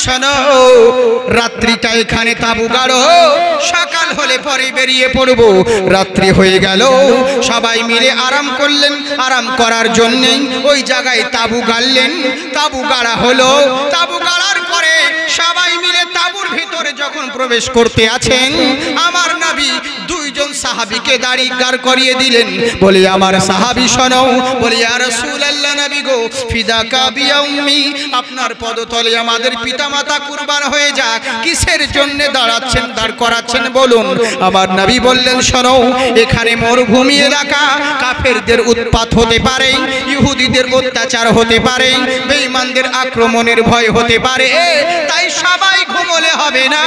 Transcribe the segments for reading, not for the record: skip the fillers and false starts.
শোনো, রাত্রিটা এখানে তাবু গাড়ো, সকাল হলে পরে বেরিয়ে পড়ব। রাত্রি হয়ে গেল, সবাই মিলে আরাম করলেন। আরাম করার জন্যে ওই জায়গায় তাবু গাড়লেন। তাবু গাড়া হলো। তাবু গাড়ার পরে সবাই মিলে তাবুর ভিতরে যখন প্রবেশ করতে আছেন, আমার নবী দুইজন সাহাবীকে দাড়ি গার করিয়ে দিলেন। বলে আমার সাহাবী শোনো, বলে ইয়া রাসূলুল্লাহ, নবী গো, ফিদাকা বিয়া উম্মি, আপনার পদতলে আমাদের পিতামাতা কুরবান হয়ে যাক। কিসের জন্য দাঁড়াচ্ছেন, দাঁড় করাচ্ছেন বলুন? আমার নবী বললেন শোনো, এখানে মরুভূমি এলাকা, কাফেরদের উৎপাত হতে পারে, ইহুদিদের অত্যাচার হতে পারে, বেঈমানদের আক্রমণের ভয় হতে পারে, তাই সবাই ঘুমোলে হবে না,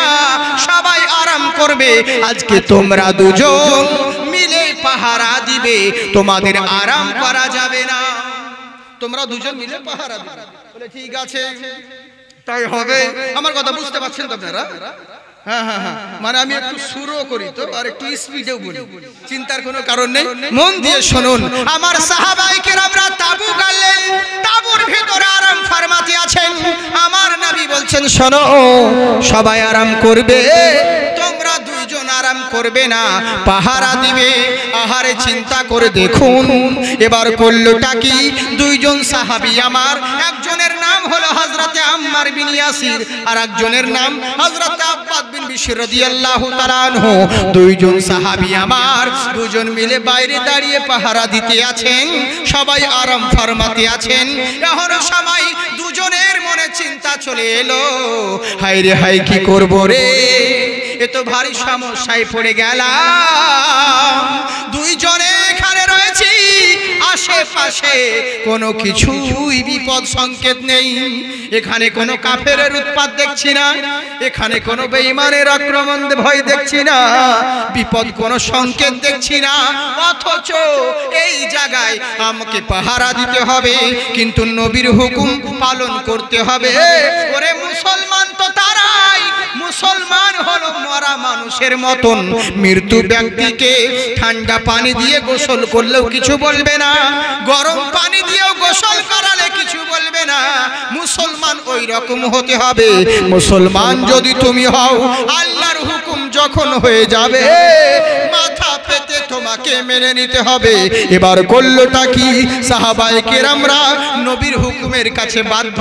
সবাই আরাম করবে। আজকে তোমরা দুজন মিলে পাহারা দিবে, তোমাদের আরাম করা যাবে না, তোমরা দুজন মিলে পাহারা দিবে। বলে ঠিক আছে, তাই হবে। আমার কথা বুঝতে পারছেন তো আপনারা? হ্যাঁ হ্যাঁ হ্যাঁ, মানে আমি একটু সুরও করি তো, আর একটু স্পিডেও বলি, চিন্তার কোনো কারণ নেই। মন দিয়ে শুনুন, আমার সাহাবায়ে কেরামরা তাবু গাড়লেন, তাবুর ভিতরে আরাম ফরমাতে আছেন। আমার নবী বলছেন শোনো, সবাই আরাম করবে, তোমরা দুইজন আরাম করবে না, পাহারা দিবে। আহারে চিন্তা করে দেখুন, এবার করলোটা কি? দুইজন সাহাবী আমার, একজনের নাম হলো হযরতে আম্মার বিন ইয়াসির, আর একজনের নাম হযরতে আব্বাদ বিন বিশর রাদিয়াল্লাহু তাআলা আনহু। দুইজন সাহাবী আমার, দুজন মিলে বাইরে দাঁড়িয়ে পাহারা দিতে আছেন, সবাই আরাম ফরমাতে আছেন। এখন সময় দুজনের মনে চিন্তা চলে এলো, হায় রে হায়, কি করব রে, এ তো ভারী সমস্যায় পড়ে গেলাম। দুইজনে এখানে রয়েছি, আশেপাশে কোনো কিছুই বিপদ সংকেত নেই, এখানে কোনো কাফেরের উৎপাত দেখছি না, এখানে কোনো বেঈমানের আক্রমণ ভয় দেখছি না, বিপদ কোনো সংকেত দেখছি না, অথচ এই জায়গায় আমাকে পাহারা দিতে হবে, কিন্তু নবীর হুকুম পালন করতে হবে। ওরে মুসলমান তো তারাই, মুসলমান হলো মরা মানুষের মতন, মৃত্যু ব্যক্তিকে ঠান্ডা পানি দিয়ে গোসল করলেও কিছু বলবে না, গরম পানি দিয়েও গোসল করালে কিছু বলবে না। মুসলমান ওই রকম হতে হবে। মুসলমান যদি তুমি হও, আল্লাহর হুকুম যখন হয়ে যাবে, মাথা পেতে তোমাকে মেনে নিতে হবে। এবার করলোটা কি? সাহাবায়ে কেরামরা নবীর হুকুমের কাছে বাধ্য,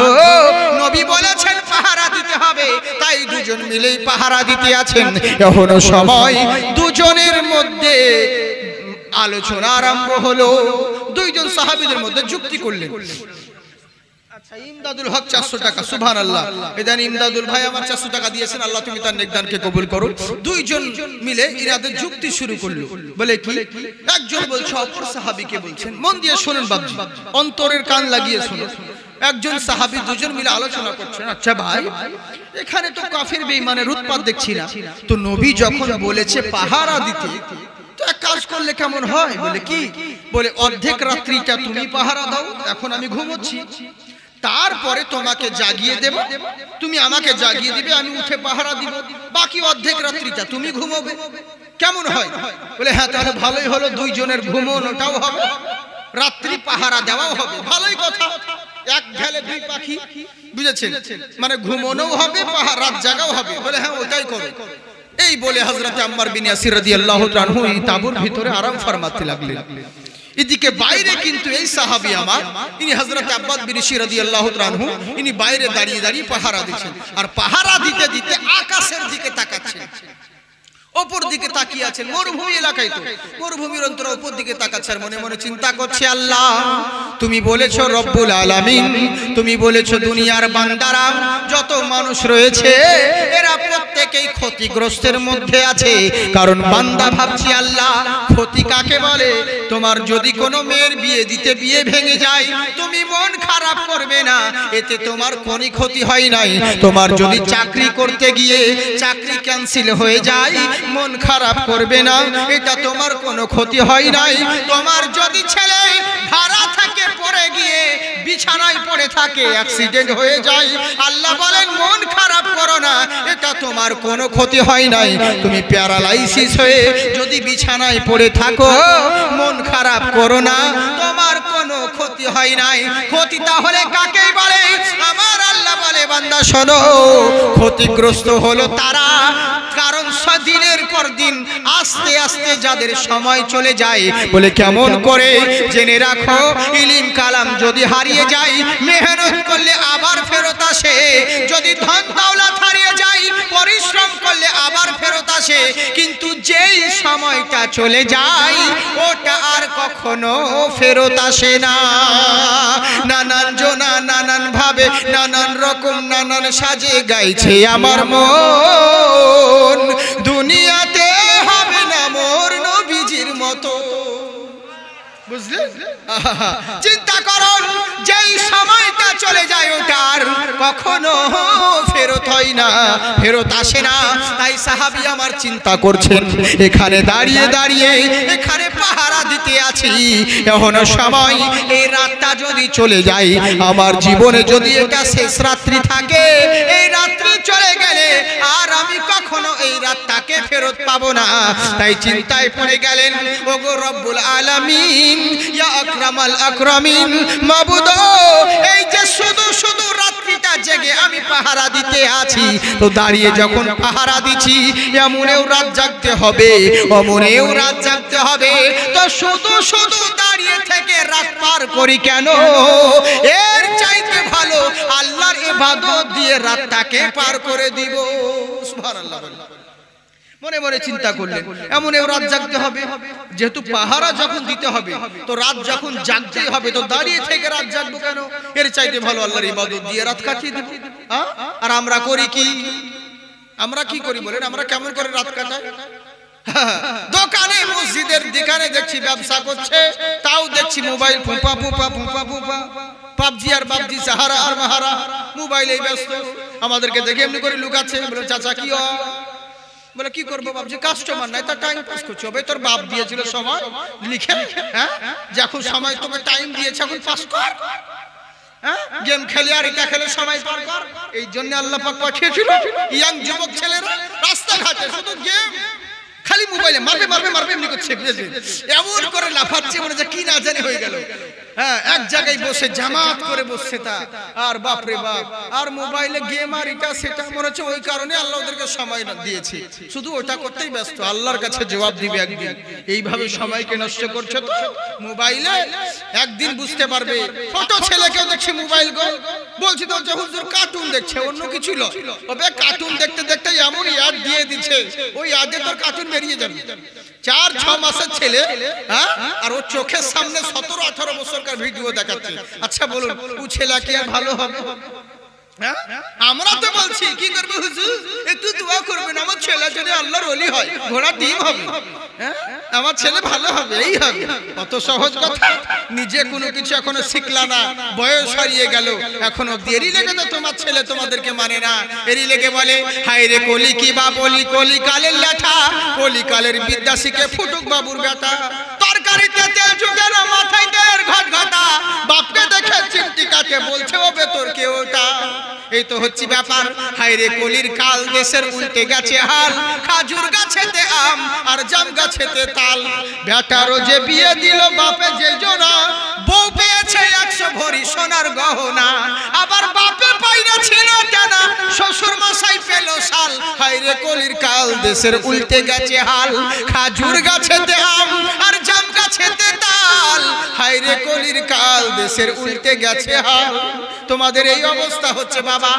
নবী বলেছেন পাহারা দিতে হবে, তাই দুজন মিলেই পাহারা দিতে আছেন। এখনো সময় দুজনের মধ্যে আলোচনা আরম্ভ হলো। দুইজন সাহাবীদের মধ্যে যুক্তি করলেন। আচ্ছা, ইমদাদুল হক 400 টাকা, সুবহানাল্লাহ। এদান ইমদাদুল ভাই আমার 400 টাকা দিয়েছেন, আল্লাহ তুমি তার নেকদানকে কবুল করো। দুইজন মিলে ইরাদের যুক্তি শুরু করলো। বলে কি? একজন বলছে অপর সাহাবীকে বলছেন, মন দিয়ে শুনুন বাবজি, অন্তরের কান লাগিয়ে শুনুন। একজন সাহাবী, দুজন মিলে আলোচনা করছেন, আচ্ছা ভাই, এখানে তো কাফের বেঈমানের উৎপাত দেখছি না, তো নবী যখন বলেছে পাহারা দিতে, তো এক কাজ করলে কেমন হয়? বলে কি? বলে অর্ধেক রাত্রিটা তুমি পাহারা দাও, এখন আমি ঘুমোচ্ছি, তারপরে তোমাকে জাগিয়ে দেব, তুমি আমাকে জাগিয়ে দিবে, আমি উঠে পাহারা দিব, বাকি অর্ধেক রাত্রিটা তুমি ঘুমোবে, কেমন হয়? বলে হ্যাঁ, তাহলে ভালোই হলো, দুইজনের ঘুমোনোটাও হবে, রাত্রি পাহারা দেওয়াও হবে, ভালোই কথা, এক ঢেলে দুই পাখি, বুঝেছেন? মানে ঘুমোনোও হবে, রাত জাগাও হবে। বলে হ্যাঁ, ওটাই করো। এই বলে হযরত আম্মার বিন ইয়াসির রাদিয়াল্লাহু তাআলা আনহু এই তাবুর ভিতরে আরাম ফরমাতে লাগলেন। এদিকে বাইরে কিন্তু এই সাহাবী আমার, ইনি হযরত আব্বাদ বিন বিশর রাদিয়াল্লাহু তাআলা আনহু, ইনি বাইরে দাঁড়িয়ে দাঁড়িয়ে পাহারা দিচ্ছেন, আর পাহারা দিতে দিতে আকাশের দিকে তাকাচ্ছেন, ওপর দিকে তাকিয়ে আছেন। মরুভূমি এলাকায় তো, মরুভূমির অন্তর ওপর দিকে তাকাচ্ছে, আর মনে মনে চিন্তা করছে, আল্লাহ তুমি বলেছো রব্বুল আলামিন, তুমি বলেছো দুনিয়ার বান্দারা যত মানুষ রয়েছে এরা প্রত্যেকেই ক্ষতিগ্রস্তের মধ্যে আছে, কারণ বান্দা ভাবছি আল্লাহ ক্ষতি কাকে বলে? তোমার যদি কোনো মেয়ের বিয়ে দিতে বিয়ে ভেঙে যায়, তুমি মন খারাপ করবে না, এতে তোমার কোনো ক্ষতি হয় নাই। তোমার যদি চাকরি করতে গিয়ে চাকরি ক্যান্সেল হয়ে যায়, মন খারাপ করবে না, এটা তোমার কোনো ক্ষতি হয় নাই। তোমার যদি ছেলে ভাড়া থেকে পড়ে গিয়ে বিছানায় পড়ে থাকে, অ্যাক্সিডেন্ট হয়ে যায়, আল্লাহ বলেন মন খারাপ করো না, এটা তোমার কোনো ক্ষতি হয় নাই। তুমি প্যারালাইসিস হয়ে যদি বিছানায় পড়ে থাকো, মন খারাপ করো না, তোমার কোনো ক্ষতি হয় নাই। ক্ষতি তাহলে কাকে বলে? আমার আল্লাহ বলে বান্দা শোনো, ক্ষতিগ্রস্ত হলো তারা, কারণ দিনের পর দিন আস্তে আস্তে যাদের সময় চলে যায়। বলে কেমন করে? জেনে রাখো, ইলম কালাম যদি হারিয়ে যায়, মেহনত করলে আবার ফেরত আসে। যদি ধন দৌলত হারিয়ে যায়, পরিশ্রম করলে আবার ফেরত আসে। কিন্তু যেই সময়টা চলে যায়, ওটা আর কখনো ফেরত আসে না। নানান জনা নানান ভাবে নানান রকম নানান সাজে গাইছে আমার মন, দুনিয়াতে হবে না মোর নবীজির মতো। বুঝলেন? চিন্তা করুন, যেই সময়টা চলে যায় ওটা আর কখনো ফেরত হয় না, ফেরত আসে না। তাই সাহাবী আমার চিন্তা করছেন, এখানে দাঁড়িয়ে দাঁড়িয়ে এখানে পাহারা দিতে আছি, এখনো সময়, এই রাতটা যদি চলে যায়, আমার জীবনে যদি এটা শেষ রাত্রি থাকে, এই রাত্রি চলে গেলে আর আমি কখনো এই রাতটাকে ফেরত পাবো না। তাই চিন্তায় পড়ে গেলেন, ওগো রব্বুল আলামিন, ইয়া আকরামাল আকরামিন, মাবুদ, এই যে শুধু শুধু রাত্রিটা জেগে আমি পাহারা দিতে আছি, তো দাঁড়িয়ে যখন পাহারা দিচ্ছি, এমনেও রাত জাগতে হবে, অমনেও রাত জাগতে হবে, তো শুধু শুধু দাঁড়িয়ে থেকে রাত পার করি কেন? এর চাইতে ভালো আল্লাহর ইবাদত দিয়ে রাতটাকে পার করে দিব। সুবহানাল্লাহ। মনে মনে চিন্তা করলেন, এমনেও রাত জাগতে হবে, যেহেতু পাহারা যখন দিতে হবে, তো রাত যখন জাগতেই হবে, তো দাঁড়িয়ে থেকে রাত জাগবো কেন? এর চাইতে ভালো আল্লাহর ইবাদত দিয়ে রাত কাটিয়ে দেব। আর আমরা করি কি? আমরা কি করি বলেন? আমরা কেমন করে রাত কাটাই? দোকানে মসজিদের দোকানে দেখছি ব্যবসা করছে, তাও দেখছি মোবাইল ফুপা ফুপা ফুপা ফুপা, পাবজি আর পাবজি, সাহারা আর মাহারা, মোবাইলেই ব্যস্ত। আমাদেরকে দেখে এমনি করে লুকাচ্ছে, বলে চাচা কি হয়? বলে কি করবো বাবজি, কাস্টমার নাই, তা টাইম পাস করছো। হবে তোর বাপ দিয়েছিল সময় লিখে, হ্যাঁ, যখন সময় তোকে টাইম দিয়েছে এখন পাস কর, হ্যাঁ, গেম খেলে আর এটা খেলে সময় পার কর। এই জন্য আল্লাহ পাক পাঠিয়েছিল ইয়াং যুবক ছেলেরা রাস্তাঘাটে শুধু গেম, খালি মোবাইলে মারবে মারবে মারবে এমনি করছে, এমন করে লাফাচ্ছে মনে হচ্ছে কি না জানি হয়ে গেল। হ্যাঁ, এক জায়গায় বসে জামাত করে বসছে তা, আর বাপ রে বাপ, আর মোবাইলে গেম আর এটা সেটা, মনে হচ্ছে ওই কারণে আল্লাহ ওদেরকে সময় দিয়েছে, শুধু ওটা করতেই ব্যস্ত, আল্লাহর কাছে জবাব দিবে একদিন। এইভাবে সময়কে নষ্ট করছে তো মোবাইলে, একদিন বুঝতে পারবে। ছোট ছেলেকেও দেখছে মোবাইল গো, বলছি তো যে হুজুর কার্টুন দেখছে, অন্য কিছু নয়, তবে কার্টুন দেখতে দেখতে এমন অ্যাড দিয়ে দিচ্ছে, ওই অ্যাডে তোর কার্টুন বেরিয়ে যাবে। 4-6 মাসের ছেলে, হ্যাঁ, আর ওর চোখের সামনে 17-18 বছরকার ভিডিও দেখাচ্ছে। আচ্ছা বলুন, ও ছেলে কি আর ভালো হবে? আমরা তো বলছি কি করবে হুজুর, একটু দোয়া করবেন আমার ছেলে যদি আল্লাহর ওলি হয়, ঘোড়া ডিম হবে, আমার ছেলে ভালো হবে, এই হবে। কত সহজ কথা। নিজে কোনো কিছু এখনো শিখলা না, বয়স হারিয়ে গেল, এখনো দেরি লেগে তো তোমার ছেলে তোমাদেরকে মানে না। এরই লেগে বলে, হায় রে কলি কি বা বলি, কলি কালের লেঠা, কলি কালের বিদ্যা শিখে ফুটুক বাবুর বেটা। তরকারিতে তেল চুকে না, মাথায় তেল ঘট ঘটা, বাপকে দেখে চিমটি কাটে বলছে ও বেতর কে ওটা। এই তো হচ্ছে ব্যাপার। হায় রে কলির কাল, দেশের উল্টে গেছে হাল, খাজুর গাছেতে আম আর জাম গাছেতে তাল। বেটারও যে বিয়ে দিল বাপে যে জোনা, বউ পেয়েছে 100 ভরি সোনার গহনা, আবার বাপে পাইরা ছিল জানা, শ্বশুর মশাই পেল শাল। হায় রে কলির কাল, দেশের উল্টে গেছে হাল, খাজুর গাছেতে আম আর জাম গাছেতে তাল। হায় রে কলির কাল, দেশের উল্টে গেছে হাল। তোমাদের এই অবস্থা হচ্ছে বাবা,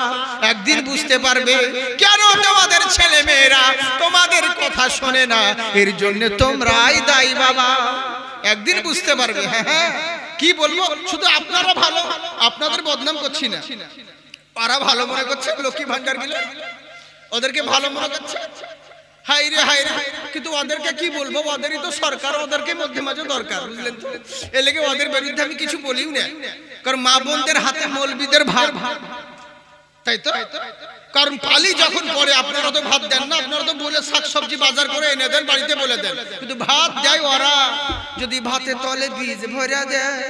একদিন বুঝতে পারবে কেন তোমাদের ছেলে মেয়েরা তোমাদের কথা শোনে না, এর জন্য তোমরাই দায়ী বাবা। একদিন বুঝতে পারবে। হ্যাঁ, কি বলবো, শুধু আপনারা ভালো, আপনাদের বদনাম করছি না, ওরা ভালো মনে করছে, লক্ষ্মী ভান্ডার গেলে ওদেরকে ভালো মনে করছে। হাই রে হাই রে, কিন্তু ওদেরকে কি বলবো, ওদেরই তো সরকার, ওদেরকে মধ্যে মাঝে দরকার, বুঝলেন তো। এ লেগে ওদের বিরুদ্ধে আমি কিছু বলিও না, কারণ মা বোনদের হাতে মৌলবীদের ভাত, তাই তো। কারণ পালি যখন পড়ে আপনারা তো ভাত দেন না, আপনারা তো বলে শাকসবজি বাজার করে এনে দেন, বাড়িতে বলে দেন, কিন্তু ভাত দেয় ওরা। যদি ভাতে তলে বীজ ভরে দেয়,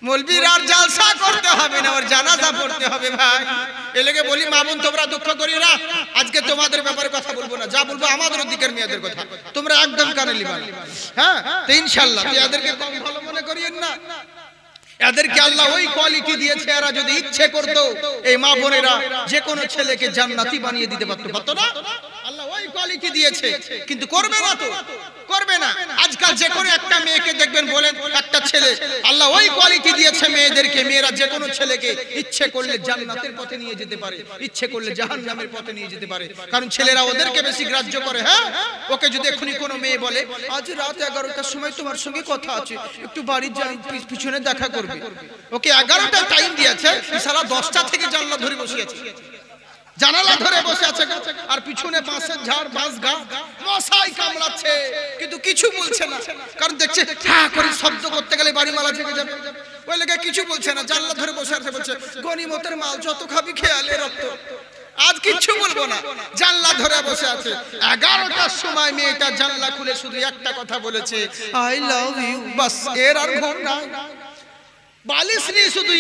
মৌলবীর আর জালসা করতে হবে না, ওর জানাজা পড়তে হবে ভাই। এ লেগে বলি মা বোন তোমরা দুঃখ করিও না, আজকে তোমাদের ব্যাপারে কথা বলবো না, যা বলবো আমাদের দিকের মেয়েদের কথা, তোমরা একদম কানে লিবা। হ্যাঁ, তো ইনশাআল্লাহ এদেরকে কম ভালো মনে করিয়েন না। এদেরকে আল্লাহ ওই কোয়ালিটি দিয়েছে, এরা যদি ইচ্ছে করতো এই মা বোনেরা যে কোনো ছেলেকে জান্নাতি বানিয়ে দিতে পারতো না? আল্লাহ ওই কোয়ালিটি দিয়েছে, কিন্তু করবে না তো, করবে না। আজকাল যে কোনো একটা মেয়েকে দেখবেন, বলেন একটা ছেলে, আল্লাহ ওই কোয়ালিটি দিয়েছে মেয়েদেরকে, মেয়েরা যে কোনো ছেলেকে ইচ্ছে করলে জান্নাতের পথে নিয়ে যেতে পারে, ইচ্ছে করলে জাহান্নামের পথে নিয়ে যেতে পারে, কারণ ছেলেরা ওদেরকে বেশি গ্রাহ্য করে। হ্যাঁ, ওকে যদি এখনই কোনো মেয়ে বলে আজ রাত 11টার সময় তোমার সঙ্গে কথা আছে, একটু বাড়ির পিছনে দেখা করবে, ওকে 11টা টাইম দিয়েছে, সারা 10টা থেকে জানলা ধরে বসে আছে, জানালা ধরে বসে আছে, আর পিছনে বাঁশের ঝাড়, বাঁশ গাছ, মশাই কামড়াচ্ছে, কিন্তু কিছু বলছে না, কারণ দেখছে হ্যাঁ করে শব্দ করতে গেলে বাড়িওয়ালা জেগে যাবে, ওই লেগে কিছু বলছে না, জানলা ধরে বসে আছে, বলছে গনিমতের মাল যত খাবি খেয়ালে রক্ত, আজ কিচ্ছু বলবো না, জানলা ধরে বসে আছে। 11টার সময় মেয়েটা জানলা খুলে শুধু একটা কথা বলেছে, আই লাভ ইউ, বাস, এর আর ঘুম না, বালিশ নিয়ে শুধু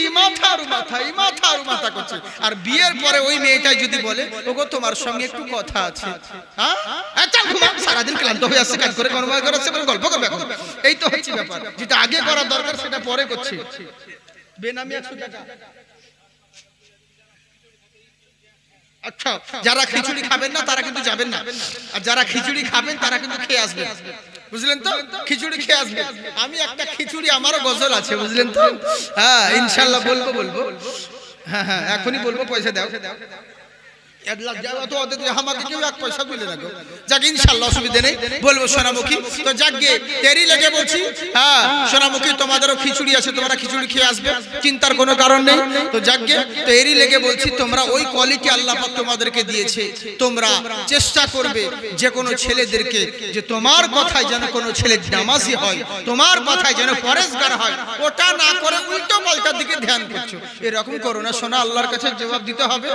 মাথা করছে। আর বিয়ের পরে ওই মেয়েটাই যদি বলে ওগো তোমার সঙ্গে একটু কথা আছে, হ্যাঁ চল ঘুমা, সারাদিন ক্লান্ত হয়ে আসছে, কাজ করে কর্মকার করছে, গল্প করবে এখন, এই তো হচ্ছে ব্যাপার। যেটা আগে করা দরকার সেটা পরে করছে। বেনামি 100 টাকা। আচ্ছা, যারা খিচুড়ি খাবেন না তারা কিন্তু যাবেন না, আর যারা খিচুড়ি খাবেন তারা কিন্তু খেয়ে আসবেন, বুঝলেন তো? খিচুড়ি খেয়ে আসবে। আমি একটা খিচুড়ি, আমারও গজল আছে, বুঝলেন তো? হ্যাঁ ইনশাআল্লাহ বলবো। হ্যাঁ হ্যাঁ এখনই বলবো, পয়সা দাও। আমাকে কেউ 1 পয়সা দিলে না গো, যাক ইনশাআল্লাহ অসুবিধা নেই, বলবো সোনামুখী। তো যাকগে তেরি লেগে বলছি, হ্যাঁ সোনামুখী তোমাদেরও খিচুড়ি আছে, তোমরা খিচুড়ি খেয়ে আসবে, চিন্তার কোনো কারণ নেই। তো যাকগে তেরি লেগে বলছি, তোমরা ওই কোয়ালিটি আল্লাহ পাক তোমাদেরকে দিয়েছে, তোমরা চেষ্টা করবে যে কোনো ছেলেদেরকে, যে তোমার কথায় যেন কোনো ছেলে নামাজি হয়, তোমার কথায় যেন পরেশগার হয়, ওটা না করে উল্টো পাল্টার দিকে ধ্যান করছো, এরকম করো না সোনা, আল্লাহর কাছে জবাব দিতে হবে।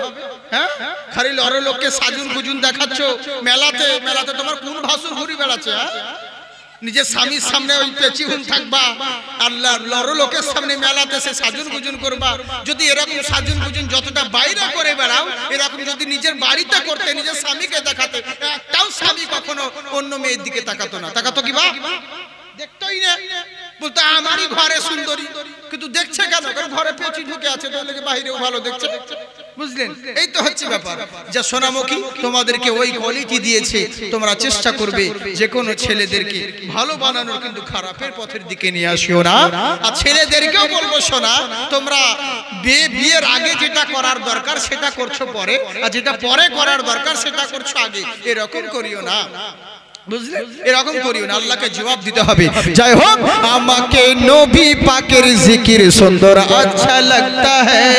হ্যাঁ খালি লড়ো লোককে সাজুন গুজুন দেখাচ্ছ, মেলাতে তোমার কোন ভাসুর ঘুরি বেড়াচ্ছে? নিজের স্বামীর সামনে ওই পেচিহুন থাকবা, আল্লাহ লড়ো লোকের সামনে মেলাতে সে সাজুন গুজুন করবা। যদি এরকম সাজুন গুজুন যতটা বাইরে করে বেড়াও, এরকম যদি নিজের বাড়িতে করতে, নিজের স্বামীকে দেখাতে, একটাও স্বামী কখনো অন্য মেয়ের দিকে তাকাতো না। তাকাতো কি বা? দেখতোই না, বলতো আমারই ঘরে সুন্দরী, কিন্তু দেখছে কেন? কারণ ঘরে পেঁচি ঢুকে আছে, তাহলে বাইরেও ভালো দেখছে, বুঝলেন? এই তো হচ্ছে ব্যাপার। যা সোনামুখী তোমাদেরকে ওই কোয়ালিটি দিয়েছে, তোমরা চেষ্টা করবে যে কোনো ছেলেদেরকে ভালো বানানোর, কিন্তু খারাপের পথের দিকে নিয়ে আসিও না। আর ছেলেদেরকেও বলবো শোনা, তোমরা বিয়ের আগে যেটা করার দরকার সেটা করছো পরে, আর যেটা পরে করার দরকার সেটা করছো আগে, এরকম করিও না, বুঝলে? এরকম করিও না, আল্লাহকে জবাব দিতে হবে। যাই হোক, আমাকে নবী পাকের জিকির সুন্দর আচ্ছা लगता है,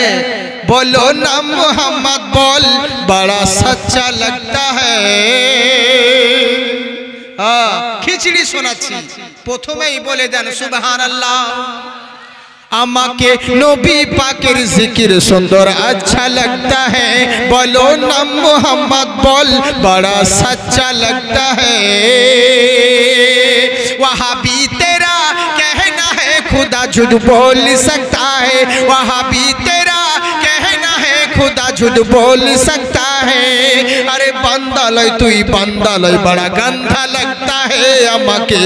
बोलो ना मोहम्मद बोल बड़ा सच्चा लगता है। খিচড়ি শোনাচ্ছি, প্রথমেই বলে দেন সুবহানাল্লাহ। আমাকে নবী পাকের জিকির সুন্দর আচ্ছা लगता है, बोलो ना मोहम्मद बोल बड़ा सच्चा लगता है। वहाँ भी तेरा कहना है खुदा झूठ बोल सकता है, वहाँ भी तेरा कहना है खुदा झूठ बोल सकता है। अरे बंदा लय तुई बंदा लय बड़ा गंदा लगता है। আমাকে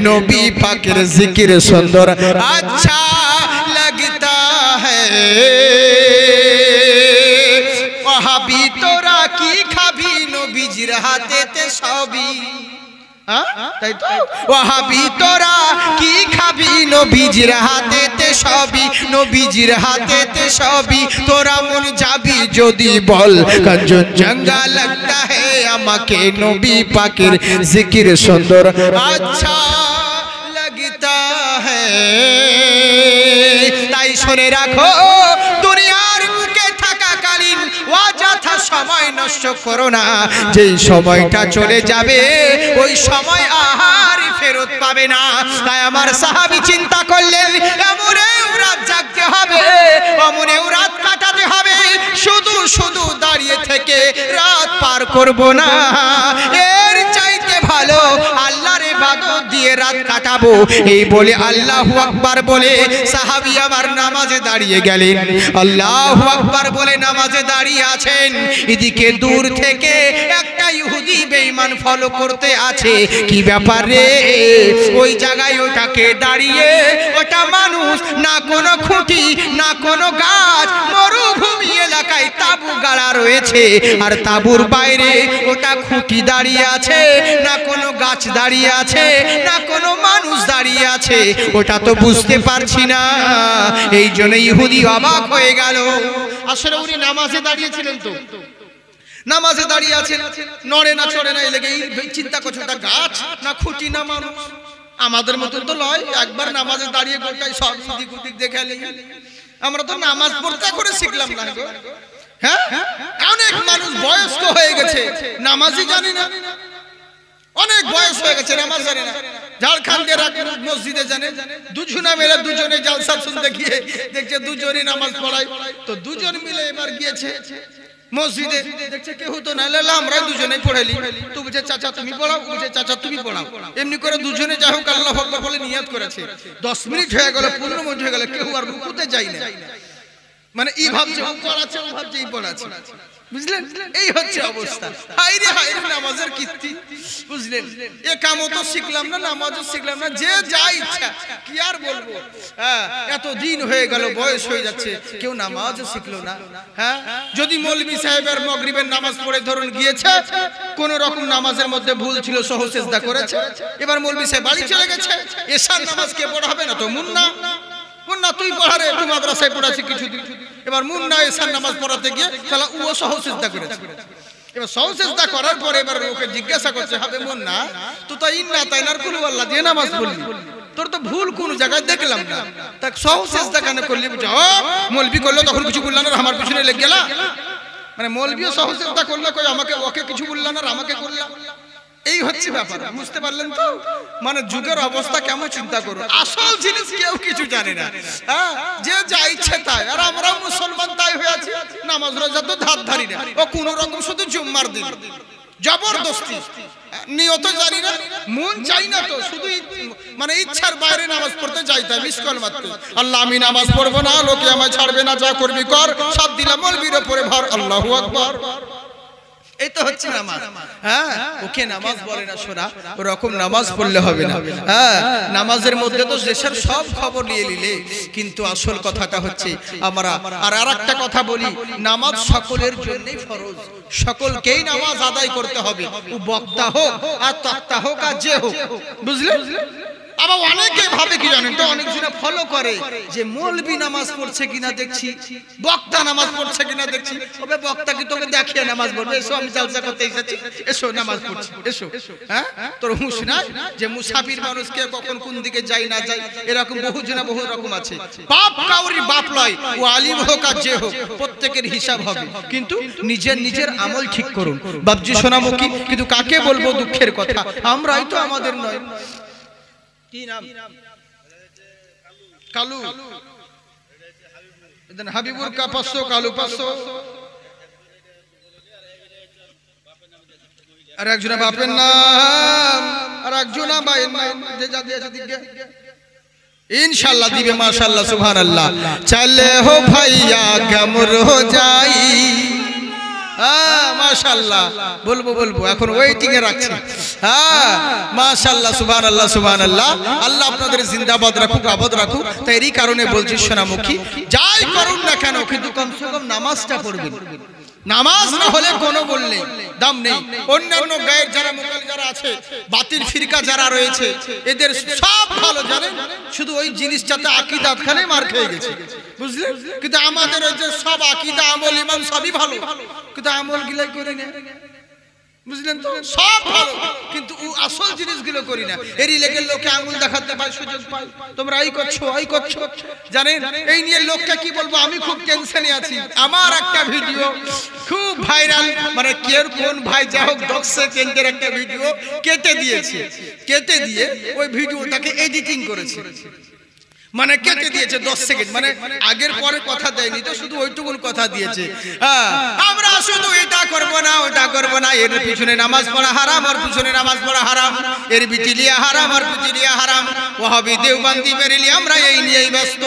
নবী পাকের জিকির সুন্দর আচ্ছা लगता है। ওয়াহাবি তোরা কি খাবি, নবীজির হাতেতে সবই, তাই তো? ওয়াহাবি তোরা কি খাবি, নবীজির হাতেতে সবই, নবীজির হাতেতে সবই। তোরা মন যাবি যদি বল কাঞ্চনজঙ্ঘা लगता है। আমাকে নবী পাকের জিকির সুন্দর আচ্ছা लगता है। তাই শুনে রাখো, দুনিয়ার বুকে থাকাকালীন অযথা সময় নষ্ট করো না, যেই সময়টা চলে যাবে ওই সময় আর ফেরত পাবে না। তাই আমার সাহাবী চিন্তা করলেন, এমনেও রাত জাগতে হবে, এমনেও রাত কাটাতে হবে, শুধু শুধু দাঁড়িয়ে থেকে রাত পার করব না, এর চাইতে ভালো আল্লাহর ইবাদত দিয়ে রাত কাটাবো। এই বলে আল্লাহু আকবার বলে সাহাবী আমার নামাজে দাঁড়িয়ে গেলেন। আল্লাহু আকবার বলে নামাজে দাঁড়িয়ে আছেন, এদিকে দূর থেকে একটা ইহুদি বেঈমান ফলো করতে আছে। কি ব্যাপার রে? ওই জায়গায় ওটাকে দাঁড়িয়ে, ওটা মানুষ, না কোনো খুঁটি না কোনো গাছ, মরুভূমি এলাকায় তাবু গাড়া রয়েছে। আর তাবুর বাইরে ওটা খুঁটি দাঁড়িয়ে আছে, না কোনো গাছ দাঁড়িয়ে আছে, না কোনো মানুষ দাঁড়িয়ে আছে, ওটা তো বুঝতে পারছি না। এই জন্য ইহুদি অবাক হয়ে গেল। আসলে উনি নামাজে দাঁড়িয়েছিলেন, তো নামাজে দাঁড়িয়ে আছেন, নড়ে না চড়ে না, লেগে চিন্তা করছে ওটা গাছ না খুঁটি না মানুষ। আমাদের মতো তো লয়, একবার নামাজে দাঁড়িয়ে গোটাই সব দিক ওদিক দেখে। আমরা তো নামাজ পড়তে করে শিখলাম না গো। হ্যাঁ, অনেক মানুষ বয়স্ক হয়ে গেছে, নামাজই জানি না। অনেক বয়স হয়ে গেছে, নামাজ জানে না। ঝাড়খণ্ডের মসজিদে জানে, দুজনে মিলে দুজনে জালসা শুনতে গিয়ে দেখছে দুজনই নামাজ পড়ায়। তো দুজন মিলে এবার গিয়েছে মসজিদে, দেখছে কেউ তো না, আমরা দুজনেই পড়াইলি। তো বলছে চাচা তুমি পড়াও, বলছে চাচা তুমি পড়াও। এমনি করে দুজনে যাই হোক আল্লাহু আকবার বলে নিয়াত করেছে। 10 মিনিট হয়ে গেল, 15 মিনিট হয়ে গেল, কেউ আর রুকুতে যায় না। মানে ই ভাবছে ও পড়াচ্ছে, ও ভাবছে ই পড়াচ্ছে, বুঝলেন? এই হচ্ছে অবস্থা। হায়রে হায়রে নামাজের কীর্তি, বুঝলেন? এ কামও তো শিখলাম না, নামাজও শিখলাম না, যে যা ইচ্ছা। কি আর বলবো, হ্যাঁ, এত দিন হয়ে গেল, বয়স হয়ে যাচ্ছে, কেউ নামাজও শিখলো না। হ্যাঁ, যদি মৌলভী সাহেবের মাগরিবের নামাজ পড়ে ধরুন গিয়েছে, কোন রকম নামাজের মধ্যে ভুল ছিল, সহজ সেজদা করেছে, এবার মৌলভী সাহেব বাড়ি চলে গেছে, এশার নামাজ কে পড়াবে না? তো মুন্না, মুন্না তুই পড়ারে, তুই মাদ্রাসায় পড়াচ্ছি কিছুদিন। এবার মুন্না এশার নামাজ পড়াতে গিয়ে তাহলে ও সহজ সেজদা করেছে। এবার সহজ সেজদা করার পরে এবার ওকে জিজ্ঞাসা করছে, হবে মুন্না তুই তো ইন্না তাইনার কুল আল্লাহ দিয়ে নামাজ পড়লি, তোর তো ভুল কোন জায়গায় দেখলাম না, তা সহজ সেজদা কেন করলি? মৌলভী করলো তখন কিছু বললাম না, আমার পিছনে লেগে গেলা। মানে মৌলভীও সহজ সেজদা করলো, কই আমাকে, ওকে কিছু বললাম না, আমাকে করলাম। এই হচ্ছে ব্যাপার, বুঝতে পারলেন তো? মানে যুগের অবস্থা কেমন, চিন্তা করুন। আসল জিনিস কেউ কিছু জানে না, হ্যাঁ, যে যা ইচ্ছে তাই। আর আমরা মুসলমান তাই হয়ে আছি, নামাজ রোজা তো ধার ধারি না, ও কোন রকম শুধু জুম্মার দিন জবরদস্তি, নিয়ত জানি না, মন চাই না, তো শুধু মানে ইচ্ছার বাইরে নামাজ পড়তে যাইতে হয়। মিসকল মাত্র আল্লাহ আমি নামাজ পড়বো না, লোকে আমায় ছাড়বে না, যা করবি কর, সব দিলাম মৌলবীর উপরে ভার, আল্লাহু আকবার। এই তো হচ্ছে নামাজ। হ্যাঁ, ওকে নামাজ বলে না সোনা, ওরকম নামাজ পড়লে হবে না। হ্যাঁ, নামাজের মধ্যে তো দেশের সব খবর নিয়ে নিলে, কিন্তু আসল কথাটা হচ্ছে আমরা আর একটা কথা বলি, নামাজ সকলের জন্যই ফরজ, সকলকেই নামাজ আদায় করতে হবে, ও বক্তা হোক আর তক্তা হোক আর যে হোক, বুঝলে? আবার অনেকে ভাবে কি জানেন তো, অনেকজনে ফলো করে যে মৌলভী নামাজ পড়ছে কিনা দেখছি, বক্তা নামাজ পড়ছে কিনা দেখছি, তবে বক্তা কি তোকে দেখিয়ে নামাজ পড়বে? এসো আমি জালসা করতে এসেছি, এসো নামাজ পড়ছি, এসো। হ্যাঁ, তোর হুঁশ নাই যে মুসাফির মানুষকে কখন কোন দিকে যাই না যাই, এরকম বহুজনা বহু রকম আছে। বাপ কাউরি বাপ লয়, ও আলিম হোক আর যে হোক, প্রত্যেকের হিসাব হবে, কিন্তু নিজের নিজের আমল ঠিক করুন। বাপজি সোনামুখী, কিন্তু কাকে বলবো দুঃখের কথা, আমরাই তো আমাদের নয়। কি নাম? কালু, হাবিবুর কা 500, কালু 500, আর একজনা বাপের নাম, আর একজনা ভাইয়ের নাম, যে যা দিয়েছে দিকে इंशाल्लाह दिवे माशाल्लाह सुभान अल्लाह। चले हो भैया गमर हो जाई, माशाल्लाह बोलबो बोलबो এখন ওয়েটিং এ রাখছি। হ্যাঁ, মাশাআল্লাহ সুবহানাল্লাহ সুবহানাল্লাহ। আল্লাহ আপনাদের জিন্দাবাদ রাখুক, আবাদ রাখুক। তাই এই কারণে বলছি সোনামুখী, যাই করুন না কেন, কিন্তু কমসে কম নামাজটা পড়বেন। নামাজ না হলে কোনো মূল্য নেই, দাম নেই। অন্যান্য গায়ের যারা মুকাল যারা আছে, বাতিল ফিরকা যারা রয়েছে, এদের সব ভালো জানেন, শুধু ওই জিনিসটাতে আকীদা খানে মার খেয়ে গেছে, বুঝলেন? কিন্তু আমাদের ওই যে সব আকীদা আমল ইমান সবই ভালো, কিন্তু আমল গিলাই করি না, বুঝলেন তো? সব ভালো, কিন্তু আসল জিনিসগুলো করি না। এরই লেগে লোকে আঙুল দেখাতে পায়, সুযোগ পায়, তোমরা এই করছো এই করছো। জানেন এই নিয়ে লোককে কি বলবো, আমি খুব টেনশনে আছি। আমার একটা ভিডিও খুব ভাইরাল, মানে কের কোন ভাই যা হোক 10 সেকেন্ডের একটা ভিডিও কেটে দিয়েছে, কেটে দিয়ে ওই ভিডিওটাকে এডিটিং করেছে, মানে কেটে দিয়েছে 10 সেকেন্ড, মানে আগের পরে কথা দেয়নি, তো শুধু ওইটুকুন কথা দিয়েছে। হ্যাঁ, আমরা শুধু এটা করব না ওটা করব না, এর পিছনে নামাজ পড়া হারাম, আর পিছনে নামাজ পড়া হারাম, এর বিটিলিয়া হারাম, আর বিটিলিয়া হারাম, ওয়াহাবি দেওবন্দি বেরেলি, আমরা এই নিয়েই ব্যস্ত।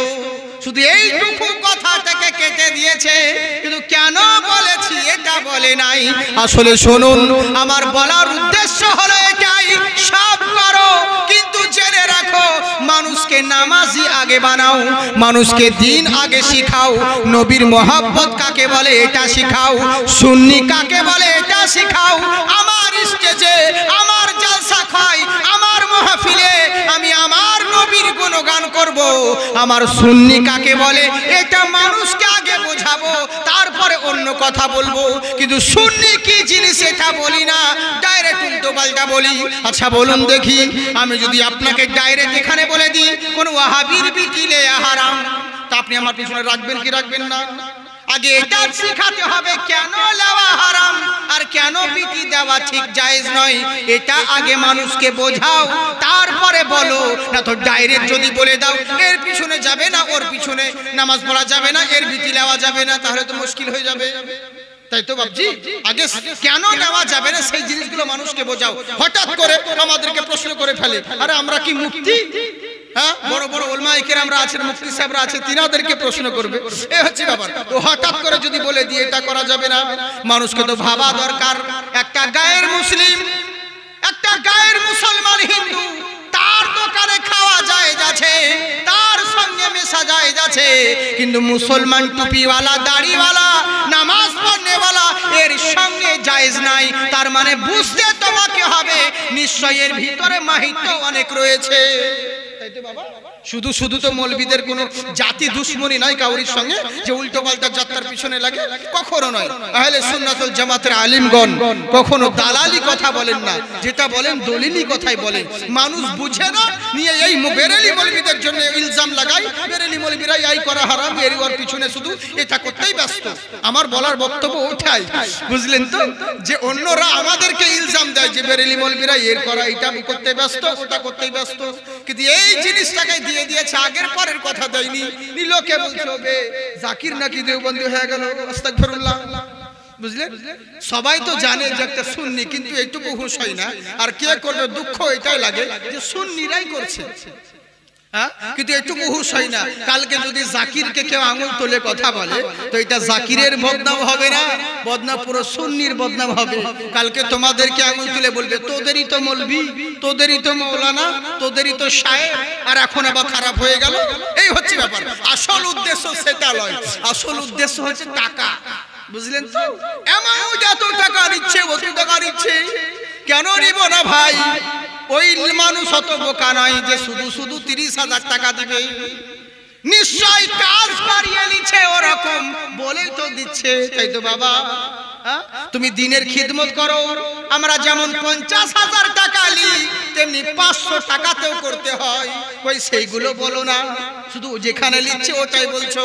শুধু এইটুকু কথাটাকে কেটে দিয়েছে, কিন্তু কেন বলেছি এটা বলে বলে নাই। আসলে শুনুন, আমার বলার উদ্দেশ্য হলো এটাই, সব করো কিন্তু জেনে রাখো, মানুষকে নামাজি আগে বানাও, মানুষকে দিন আগে শিখাও, নবীর মহব্বত কাকে বলে এটা শিখাও, সুন্নি কাকে বলে এটা শিখাও। আমার স্টেজে, আমার জলসা খাই, আমার মাহফিলে আমি আমার নবীর গুণগান করব, আমার সুন্নি কাকে বলে এটা মানুষকে আগে বোঝাবো, তারপরে অন্য কথা বলবো। কিন্তু সুন্নি কি জিনিস এটা বলি না, ডাইরেক্ট উল্টো পাল্টা বলি। আচ্ছা বলুন দেখি, আমি যদি আপনাকে ডাইরেক্ট এখানে বলে দিই কোন ওয়াহাবির বিকিলে হারাম, তা আপনি আমার পিছনে রাখবেন কি রাখবেন না? আগে এটা শিখাতে হবে কেন লেওয়া হারাম আর কেন বিটি দেওয়া ঠিক জায়েজ নয়, এটা আগে মানুষকে বোঝাও, তারপরে বলো। না তো ডাইরেক্ট যদি বলে দাও এর পিছনে যাবে না, ওর পিছনে নামাজ পড়া যাবে না, এর বিটি নেওয়া যাবে না, তাহলে তো মুশকিল হয়ে যাবে। তাই তো বাবজি, আগে কেন নেওয়া যাবে না সেই জিনিসগুলো মানুষকে বোঝাও। হঠাৎ করে আমাদেরকে প্রশ্ন করে ফেলে, আরে আমরা কি মুফতি? হ্যাঁ, বড় বড় উলামায়ে কেরামরা আছেন, মুফতি সাহেবরা আছে, তিনাদেরকে প্রশ্ন করবে, এই হচ্ছে ব্যাপার। তো হঠাৎ করে যদি বলে দিয়ে এটা করা যাবে না, মানুষকে তো ভাবা দরকার। একটা গায়ের মুসলিম, একটা গায়ের মুসলমান হিন্দু, তার দোকানে খাওয়া জায়েজ আছে, তার সঙ্গে মেশা জায়েজ আছে, কিন্তু মুসলমান টুপিওয়ালা, দাড়িওয়ালা, নামাজ পড়নেওয়ালা এর সঙ্গে জায়েজ নাই। তার মানে বুঝতে তোমাকে হবে নিশ্চয় এর ভিতরে মাহিত্য অনেক রয়েছে। শুধু শুধু তো মৌলবীদের কোন জাতি দুশ্মনী নয় কাউরির সঙ্গে, যে উল্টো পাল্টা যাত্রার পিছনে লাগে, কখনো নয়। আহলে সুন্নাতুল জামাতের আলিমগণ কখনো দালালি কথা বলেন না, যেটা বলেন দলিলি কথাই বলেন। মানুষ বুঝে না, নিয়ে এই বেরেলি মৌলবীদের জন্য ইলজাম লাগাই, বেরেলি মৌলবীরা এই করা হারাম, এর ওর পিছনে শুধু এটা করতেই ব্যস্ত। আমার বলার বক্তব্য ওঠাই, বুঝলেন তো, যে অন্যরা আমাদেরকে ইলজাম দেয় যে বেরেলি মৌলবীরা এর করা এটা করতে ব্যস্ত, ওটা করতেই ব্যস্ত, কিন্তু এই জিনিসটাকে দিয়ে দিয়েছে, আগের পরের কথা দেয়নি। লোকে বলছে হবে জাকির নাকি দেওবন্দি হয়ে গেল, আস্তাগফিরুল্লাহ। বুঝলেন, সবাই তো জানে যে একটা সুন্নি, কিন্তু এইটুকু হুঁশ হয় না। আর কে করবে, দুঃখ এটাই লাগে যে সুন্নিরাই করছে, কিন্তু এটুকু হুঁশ হয় না। কালকে যদি জাকিরকে কেউ আঙুল তোলে কথা বলে, তো এটা জাকিরের বদনাম হবে না, বদনাম পুরো সুন্নির বদনাম হবে। কালকে তোমাদেরকে আঙুল তুলে বলবে তোদেরই তো মৌলবি, তোদেরই তো মৌলানা, তোদেরই তো শায়েখ, আর এখন আবার খারাপ হয়ে গেল। এই হচ্ছে ব্যাপার। আসল উদ্দেশ্য সেটা নয়, আসল উদ্দেশ্য হচ্ছে টাকা। বুঝলেন তো, এমন এত টাকা নিচ্ছে, অত টাকা নিচ্ছে, কেন নিব না ভাই? ওই মানুষ অত বোকা নয় যে শুধু শুধু 30,000 টাকা দিবে, নিশ্চয় কাজ বাড়িয়ে নিচ্ছে, ওরকম বলেই তো দিচ্ছে। তাই তো বাবা, তুমি দিনের খিদমত করো, আমরা যেমন 50,000 টাকা নিই, তেমনি 500 টাকাতেও করতে হয়। ওই সেইগুলো বলো না, শুধু যেখানে নিচ্ছে ওটাই বলছো।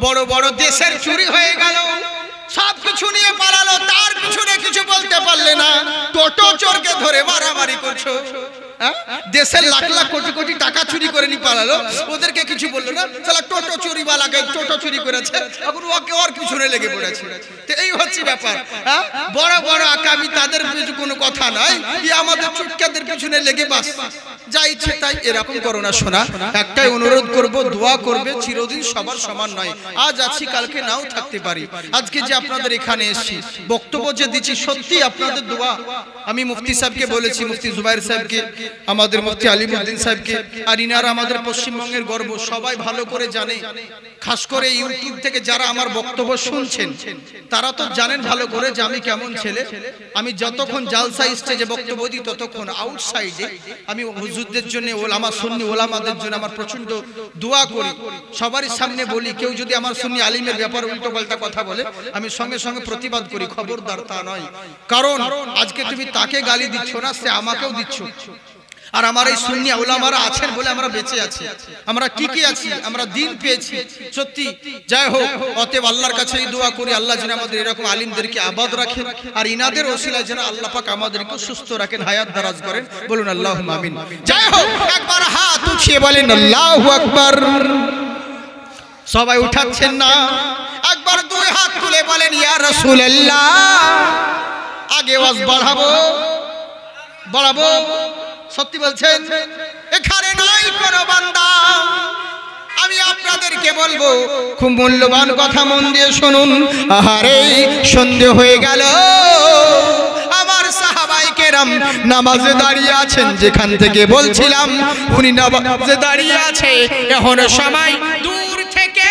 বড় বড় দেশের চুরি হয়ে গেল, সব কিছু নিয়ে পালালো, তার পিছনে কিছু বলতে পারলে না, টোটো চোরকে ধরে মারামারি করছো। দেশের লাখ লাখ কোটি কোটি টাকা চুরি করে নিয়ে পালালো, ওদেরকে কিছু বললো না, সালা টোটো চুরিওয়ালাকে টোটো চুরি করেছে, এখন ওকে ওর পিছনে লেগে পড়েছে। তো এই হচ্ছে ব্যাপার। বড় বড় আকামি, তাদের পিছনে কোনো কথা নাই, আমাদের চুটকাদের পিছনে লেগে বাস যা ইচ্ছে তাই। এরকম করো না শোনা, একটাই অনুরোধ করব, দোয়া করবে। চিরদিন সবার সমান নয়, আজ আছি কালকে নাও থাকতে পারি। আজকে যে আপনাদের এখানে এসেছি, বক্তব্য যে দিচ্ছি, সত্যি আপনাদের দোয়া। আমি মুফতি সাহেবকে বলেছি, মুফতি জুবাইর সাহেবকে, আমাদের মুফতি আলিমউদ্দিন সাহেবকে, আর ইনারা আমাদের পশ্চিমবঙ্গের গর্ব, সবাই ভালো করে জানে। খাস করে ইউটিউব থেকে যারা আমার বক্তব্য শুনছেন, তারা তো জানেন ভালো করে যে আমি কেমন ছেলে। আমি যতক্ষণ জালসা স্টেজে বক্তব্য দিই, ততক্ষণ আউটসাইডে আমি হুজুরদের জন্য, ওলামা সুন্নি ওলামাদের জন্য আমার প্রচন্ড দোয়া করি। সবারই সামনে বলি, কেউ যদি আমার সুন্নি আলিমের ব্যাপারে উল্টো পাল্টা কথা বলে, আমি সঙ্গে সঙ্গে প্রতিবাদ করি, খবরদার তা নয়। কারণ আজকে তুমি তাকে গালি দিচ্ছ না, সে আমাকেও দিচ্ছ। আর আমার এই সুন্নি উলামারা আছেন বলে আমরা বেঁচে আছি, আমরা টিকে আছি, আমরা দিন পেয়েছি। সত্যি জয় হোক। অতএব আল্লাহর কাছে এই দোয়া করি, আল্লাহ যেন আমাদের এরকম আলিমদেরকে আবাদ রাখেন, আর ইনাদের ওসিলায় যেন আল্লাহ পাক আমাদেরকে সুস্থ রাখেন, হায়াত দারাজ করেন। বলুন আল্লাহুম্মা আমিন। জয় হোক। একবার হাত উঠিয়ে বলেন আল্লাহু আকবার। সবাই উঠাচ্ছেন না, একবার দুই হাত তুলে বলেন ইয়া রাসূলুল্লাহ। আগে আওয়াজ বাড়াবো, বাড়াবো। সত্যি বলছেন, এখানে নাই কোনো বান্দা আমি আপনাদেরকে বলবো, খুব মূল্যবান কথা, মন দিয়ে শুনুন। আহারে সন্ধ্যে হয়ে গেল, আমার সাহাবায়ে কেরাম নামাজে দাঁড়িয়ে আছেন। যেখান থেকে বলছিলাম উনি নামাজে দাঁড়িয়ে আছে, এখনো সময় দূর থেকে